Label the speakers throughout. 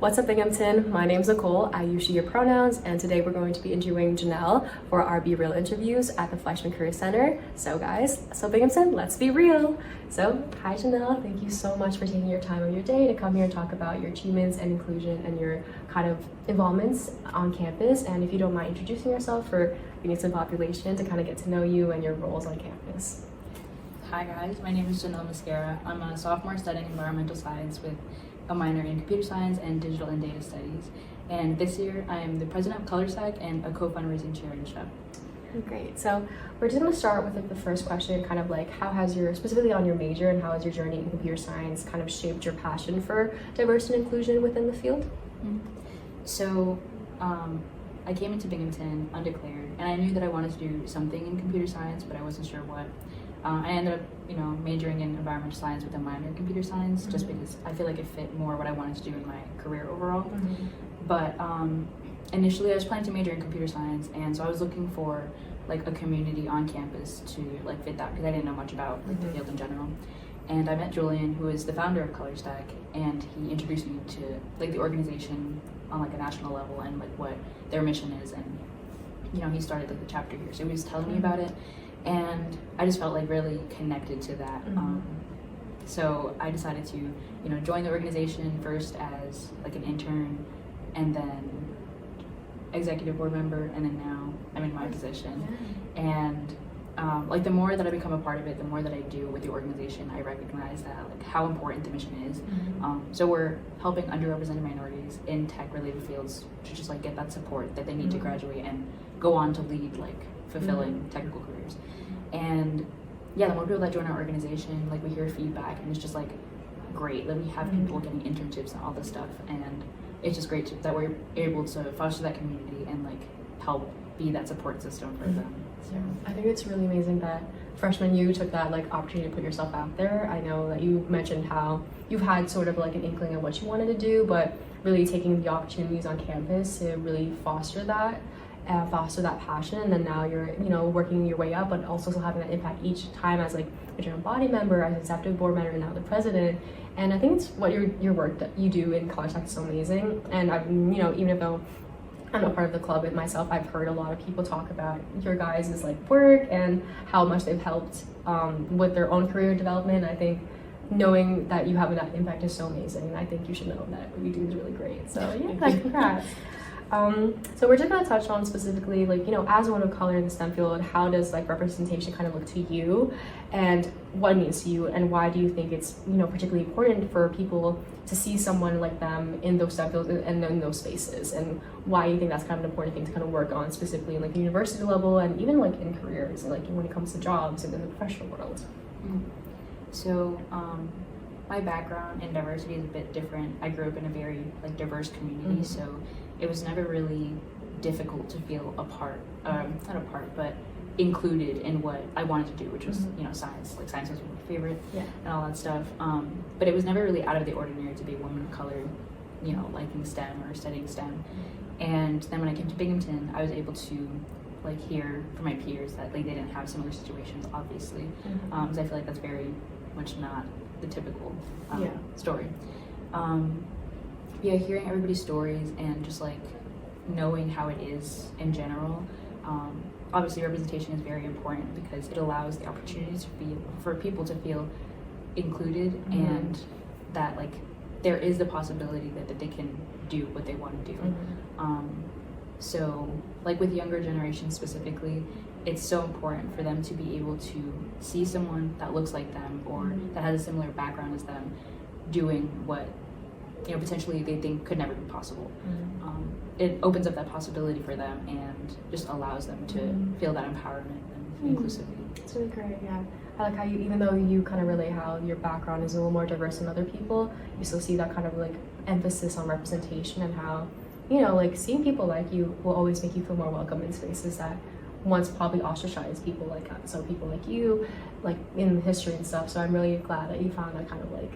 Speaker 1: What's up, Binghamton? My name's Nicole. I use she, her pronouns, and today we're going to be interviewing Janelle for our Be Real interviews at the Fleischman Career Center. So Binghamton, let's be real. So, hi Janelle, thank you so much for taking your time of your day to come here and talk about your achievements and inclusion and your kind of involvements on campus. And if you don't mind introducing yourself for the Binghamton population to kind of get to know you and your roles on campus.
Speaker 2: Hi guys, my name is Janelle Mosquera. I'm a sophomore studying environmental science with a minor in computer science and digital and data studies. And this year I am the president of ColorStack and a co-fundraising chair in STEM.
Speaker 1: Great. So we're just going to start with the first question, kind of like how has your, specifically on your major, and how has your journey in computer science kind of shaped your passion for diversity and inclusion within the field?
Speaker 2: So I came into Binghamton undeclared, and I knew that I wanted to do something in computer science, but I wasn't sure what. I ended up, majoring in environmental science with a minor in computer science, just because I feel like it fit more what I wanted to do in my career overall. But initially I was planning to major in computer science, and so I was looking for like a community on campus to like fit that, because I didn't know much about like the field in general. And I met Julian, who is the founder of ColorStack, and he introduced me to like the organization on like a national level and like what their mission is. And he started like the chapter here, so he was telling me about it. And I just felt like really connected to that. So I decided to, join the organization first as like an intern, and then executive board member, and then now I'm in my position. And like the more that I become a part of it, the more that I do with the organization, I recognize that like how important the mission is. So we're helping underrepresented minorities in tech-related fields to just like get that support that they need to graduate and go on to lead like fulfilling technical careers. And yeah, the more people that join our organization, like we hear feedback, and it's just like great that we have people getting internships and all this stuff, and it's just great that we're able to foster that community and like help be that support system for them. So
Speaker 1: I think it's really amazing that freshman you took that like opportunity to put yourself out there. I know that you mentioned how you've had sort of like an inkling of what you wanted to do, but really taking the opportunities on campus to really foster that passion, and then now you're working your way up, but also still having that impact each time as like a general body member, as executive board member, and now the president. And I think it's what your work that you do in ColorStack is so amazing. And I've even though I'm not part of the club myself, I've heard a lot of people talk about your guys' like work and how much they've helped with their own career development. I think knowing that you have that impact is so amazing, and I think you should know that what you do is really great. So yeah, congrats. So we're just going to touch on specifically, like, as one of color in the STEM field, how does like representation kind of look to you, and what it means to you, and why do you think it's, particularly important for people to see someone like them in those STEM fields and in those spaces, and why you think that's kind of an important thing to kind of work on specifically in like the university level and even like in careers and like when it comes to jobs and in the professional world?
Speaker 2: So my background in diversity is a bit different. I grew up in a very like diverse community, so it was never really difficult to feel not a part, but included in what I wanted to do, which was, science. Like science was my favorite and all that stuff. But it was never really out of the ordinary to be a woman of color, liking STEM or studying STEM. And then when I came to Binghamton, I was able to like hear from my peers that like they didn't have similar situations, obviously. Because I feel like that's very much not the typical story. Hearing everybody's stories and just like knowing how it is in general. Obviously representation is very important because it allows the opportunity for people to feel included, and that like there is the possibility that they can do what they want to do. So like with younger generations specifically, it's so important for them to be able to see someone that looks like them or that has a similar background as them doing what potentially they think could never be possible. It opens up that possibility for them and just allows them to feel that empowerment and inclusivity.
Speaker 1: It's really great, yeah. I like how you, even though you kind of relate how your background is a little more diverse than other people, you still see that kind of like emphasis on representation, and how, like seeing people like you will always make you feel more welcome in spaces that once probably ostracized people like us, so people like you, like in history and stuff. So I'm really glad that you found that kind of like,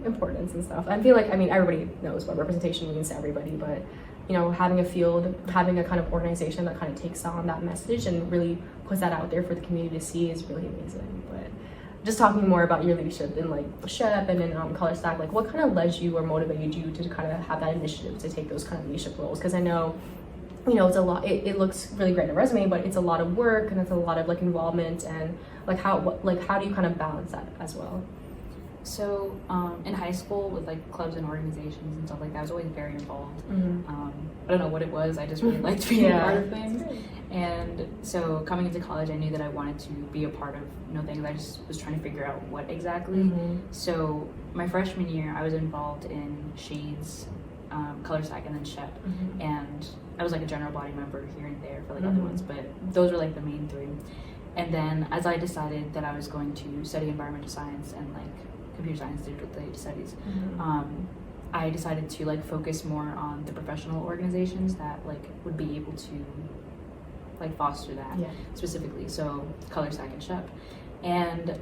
Speaker 1: importance and stuff. I feel like, everybody knows what representation means to everybody, but having a field, having a kind of organization that kind of takes on that message and really puts that out there for the community to see is really amazing. But just talking more about your leadership in like SHEP and in Color Stack, like what kind of led you or motivated you to kind of have that initiative to take those kind of leadership roles? Because I know, you know, it's a lot, it looks really great on a resume, but it's a lot of work and it's a lot of like involvement, and like how do you kind of balance that as well?
Speaker 2: So in high school with like clubs and organizations and stuff like that, I was always very involved. I don't know what it was, I just really liked being a part of things. And so coming into college, I knew that I wanted to be a part of, you know, things. I just was trying to figure out what exactly. So my freshman year, I was involved in Shades, Color Stack, and then SHEP. And I was like a general body member here and there for like other ones, but those were like the main three. And then as I decided that I was going to study environmental science and like computer science, digital data studies, I decided to like focus more on the professional organizations that like would be able to like foster that specifically. So Color Stack and SHEP. And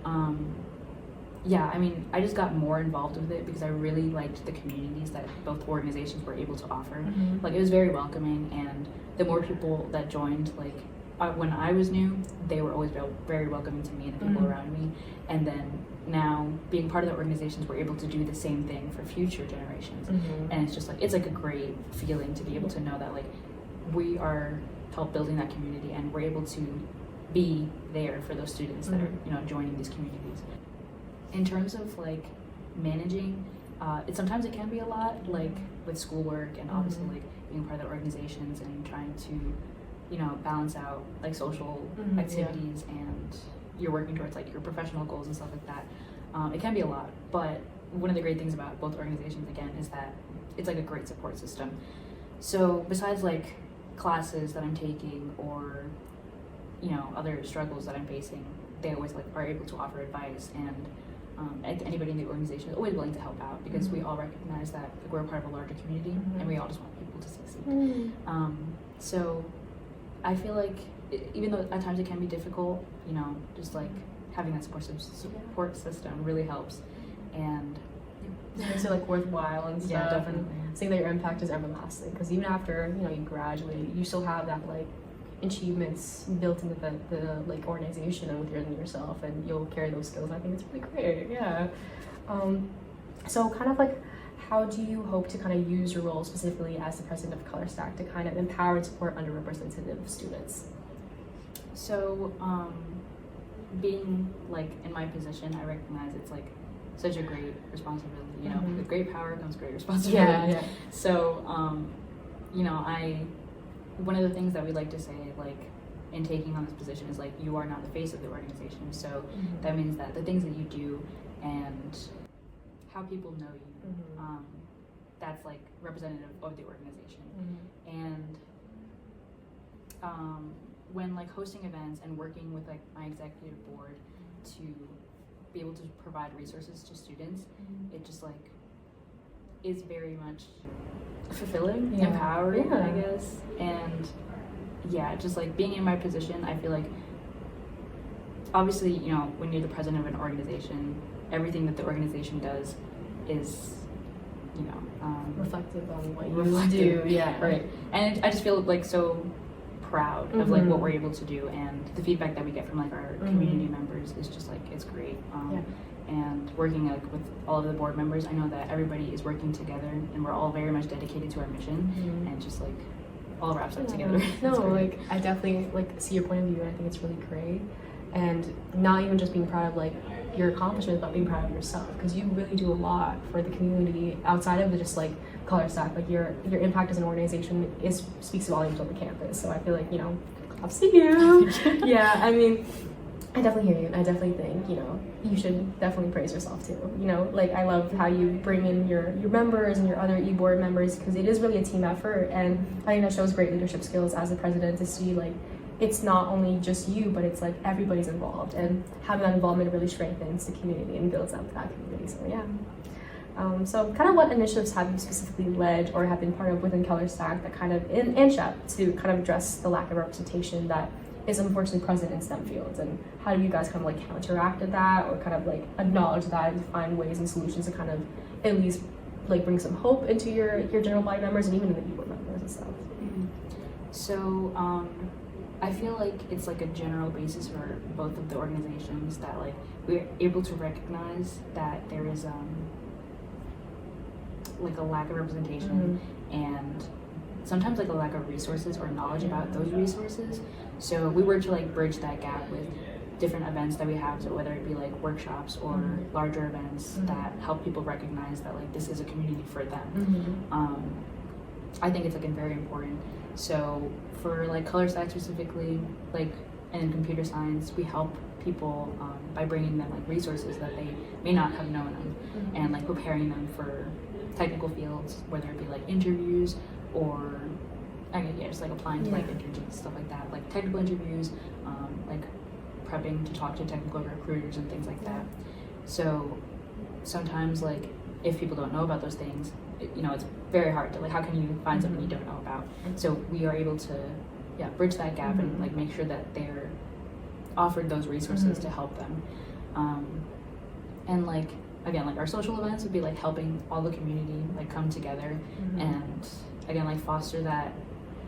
Speaker 2: yeah, I mean, I just got more involved with it because I really liked the communities that both organizations were able to offer. Like it was very welcoming, and the more people that joined, like when I was new, they were always very welcoming to me and the people around me. And then now being part of the organizations, we're able to do the same thing for future generations. And it's just like, it's like a great feeling to be able to know that like we are help building that community and we're able to be there for those students that are, you know, joining these communities. In terms of like managing, sometimes it can be a lot, like with schoolwork and obviously like being part of the organizations and trying to, you know, balance out like social activities and you're working towards like your professional goals and stuff like that. It can be a lot, but one of the great things about both organizations again is that it's like a great support system. So besides like classes that I'm taking or, you know, other struggles that I'm facing, they always like are able to offer advice, and anybody in the organization is always willing to help out because we all recognize that like, we're a part of a larger community and we all just want people to succeed. So I feel like even though at times it can be difficult, you know, just like having that support system really helps, and
Speaker 1: it makes it like worthwhile and stuff.
Speaker 2: Yeah, definitely.
Speaker 1: And seeing that your impact is everlasting, because even after, you know, you graduate, you still have that like achievements built into the like organization and within yourself, and you'll carry those skills. I think it's really great. So kind of like, how do you hope to kind of use your role specifically as the president of Color Stack to kind of empower and support underrepresented students?
Speaker 2: So being like in my position, I recognize it's like such a great responsibility, you know, with great power comes great responsibility. So you know, one of the things that we like to say, like in taking on this position, is like you are not the face of the organization. So that means that the things that you do and how people know you, that's like representative of the organization. And when like hosting events and working with like my executive board to be able to provide resources to students, it just like is very much fulfilling, empowering, I guess. And yeah, just like being in my position, I feel like obviously, you know, when you're the president of an organization, everything that the organization does is, you know,
Speaker 1: reflective on what you do.
Speaker 2: Right. And I just feel like so proud of like what we're able to do, and the feedback that we get from like our community members is just like, it's great. And working like with all of the board members, I know that everybody is working together and we're all very much dedicated to our mission, and just like all wraps up together.
Speaker 1: No, like I definitely like see your point of view, and I think it's really great. And not even just being proud of like your accomplishments, but being proud of yourself, because you really do a lot for the community outside of just like Color Stack. Like your impact as an organization speaks volumes on the campus. So I feel like, you know, I'll see you. I mean, I definitely hear you, and I definitely think, you know, you should definitely praise yourself too. You know, like I love how you bring in your members and your other e-board members, because it is really a team effort, and I think that shows great leadership skills as a president to see like it's not only just you, but it's like everybody's involved, and having that involvement really strengthens the community and builds up that community. So so kind of what initiatives have you specifically led or have been part of within Color Stack that kind of and SHEP to kind of address the lack of representation that is unfortunately present in STEM fields, and how do you guys kind of like counteracted that, or kind of like acknowledge that and find ways and solutions to kind of at least like bring some hope into your general body members and even the e-board members and stuff?
Speaker 2: So I feel like it's like a general basis for both of the organizations that like we're able to recognize that there is like a lack of representation and sometimes like a lack of resources or knowledge about those resources. So we were to like bridge that gap with different events that we have, so whether it be like workshops or larger events that help people recognize that like this is a community for them. I think it's like very important. So for like color stack specifically, like, and in computer science, we help people by bringing them like resources that they may not have known of, and like preparing them for technical fields, whether it be like interviews or just like applying to like internships, stuff like that, like technical interviews, like prepping to talk to technical recruiters and things like that. So sometimes like if people don't know about those things, it's very hard to like, how can you find something you don't know about? So we are able to bridge that gap and like make sure that they're offered those resources to help them. And like again, like our social events would be like helping all the community like come together and again like foster that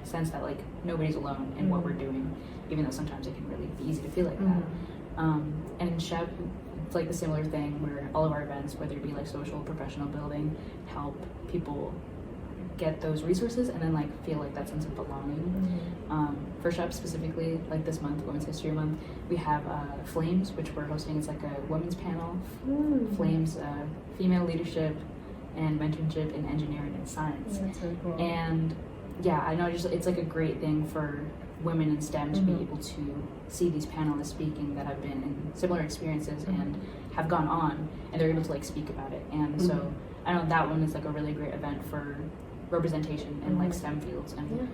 Speaker 2: sense that like nobody's alone in what we're doing, even though sometimes it can really be easy to feel like that. And in SHEP, it's like a similar thing where all of our events, whether it be like social, professional building, help people get those resources and then like feel like that sense of belonging. For SHEP specifically, like this month, Women's History Month, we have Flames, which we're hosting. It's like a women's panel. Flames, female leadership and mentorship in engineering and science.
Speaker 1: That's so cool.
Speaker 2: And I know it's like a great thing for women in STEM to be able to see these panelists speaking that have been in similar experiences and have gone on, and they're able to like speak about it. And so I know that one is like a really great event for representation in like STEM fields, and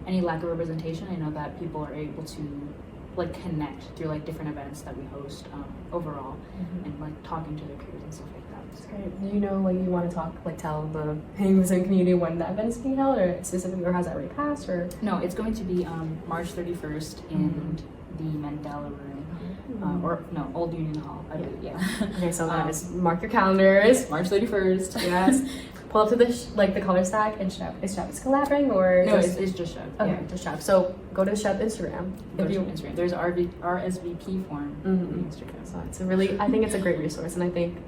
Speaker 2: any lack of representation, I know that people are able to like connect through like different events that we host overall, and like talking to their peers and stuff like that.
Speaker 1: That's great. Do you know, like, you want to talk, like, tell the Hingham community when that event's being held, or specifically, or has that already passed, or?
Speaker 2: No, it's going to be March 31st in the Mandela Room, or no, Old Union Hall, I believe.
Speaker 1: Okay, so guys, mark your calendars.
Speaker 2: March 31st.
Speaker 1: Yes. Pull up to the the color stack and SHEP. Is SHEP collaborating or?
Speaker 2: No, it's just SHEP.
Speaker 1: Okay, just SHEP. So go to the SHEP Instagram.
Speaker 2: Go to Instagram. There's an RSVP form on Instagram.
Speaker 1: So it's I think it's a great resource, and I think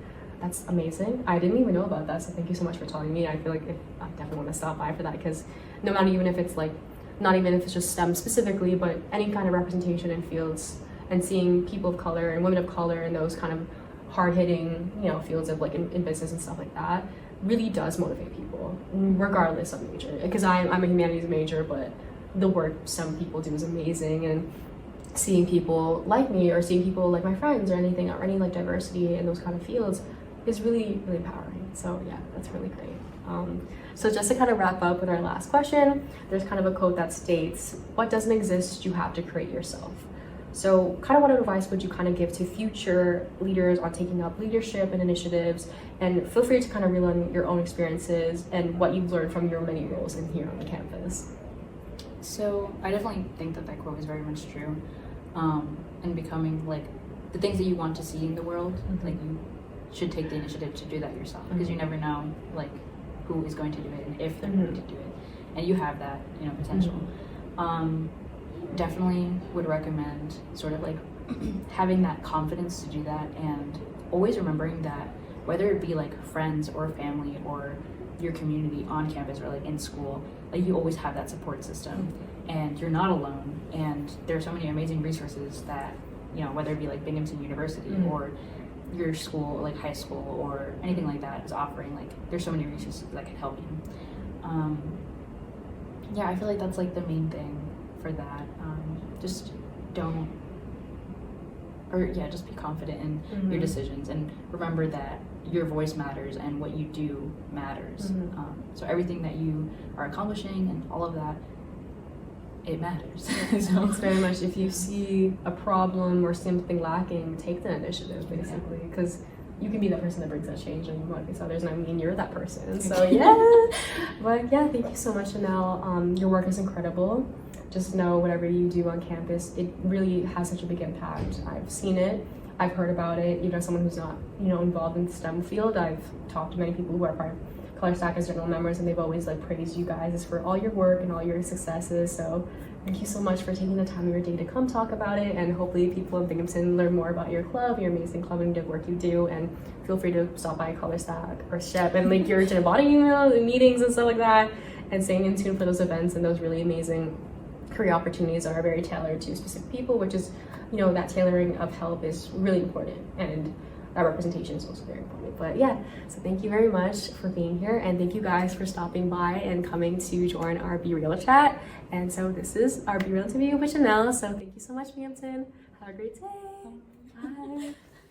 Speaker 1: that's amazing. I didn't even know about that, so thank you so much for telling me. I feel like I definitely want to stop by for that, because no matter, even if it's like, not even if it's just STEM specifically, but any kind of representation in fields, and seeing people of color and women of color in those kind of hard-hitting, fields of like in business and stuff like that, really does motivate people, regardless of major. Because I'm a humanities major, but the work some people do is amazing, and seeing people like me or seeing people like my friends or anything, or any like diversity in those kind of fields is really, really empowering. So that's really great. So just to kind of wrap up with our last question, there's kind of a quote that states, "What doesn't exist, you have to create yourself." So kind of what advice would you kind of give to future leaders on taking up leadership and initiatives? And feel free to kind of reel on your own experiences and what you've learned from your many roles in here on the campus.
Speaker 2: So I definitely think that quote is very much true. And becoming like the things that you want to see in the world, like you should take the initiative to do that yourself, because you never know like who is going to do it and if they're going to do it, and you have that potential. Definitely would recommend sort of like having that confidence to do that, and always remembering that whether it be like friends or family or your community on campus or like in school, like you always have that support system, and you're not alone. And there are so many amazing resources that whether it be like Binghamton University or your school, like high school or anything like that is offering, like there's so many resources that can help you. I feel like that's like the main thing for that. Just just be confident in your decisions, and remember that your voice matters and what you do matters. So everything that you are accomplishing and all of that, it matters. So
Speaker 1: it's very much, if you see a problem or something lacking, take the initiative, basically, because you can be that person that brings that change and motivates others, and I mean, you're that person. So but thank you so much, Janelle. Your work is incredible. Just know whatever you do on campus, it really has such a big impact. I've seen it. I've heard about it, even as someone who's not, involved in the STEM field. I've talked to many people who are part of Color Stack as general members, and they've always like praised you guys for all your work and all your successes. So thank you so much for taking the time of your day to come talk about it, and hopefully people in Binghamton learn more about your club, your amazing club, and the work you do. And feel free to stop by Color Stack or SHEP and link your gender body emails and meetings and stuff like that, and staying in tune for those events and those really amazing career opportunities are very tailored to specific people, which is, that tailoring of help is really important, and that representation is also very important. But yeah, so thank you very much for being here, and thank you guys for stopping by and coming to join our Be Real chat. And so this is our Be Real interview with Janelle. So thank you so much, Binghamton. Have a great day. Bye.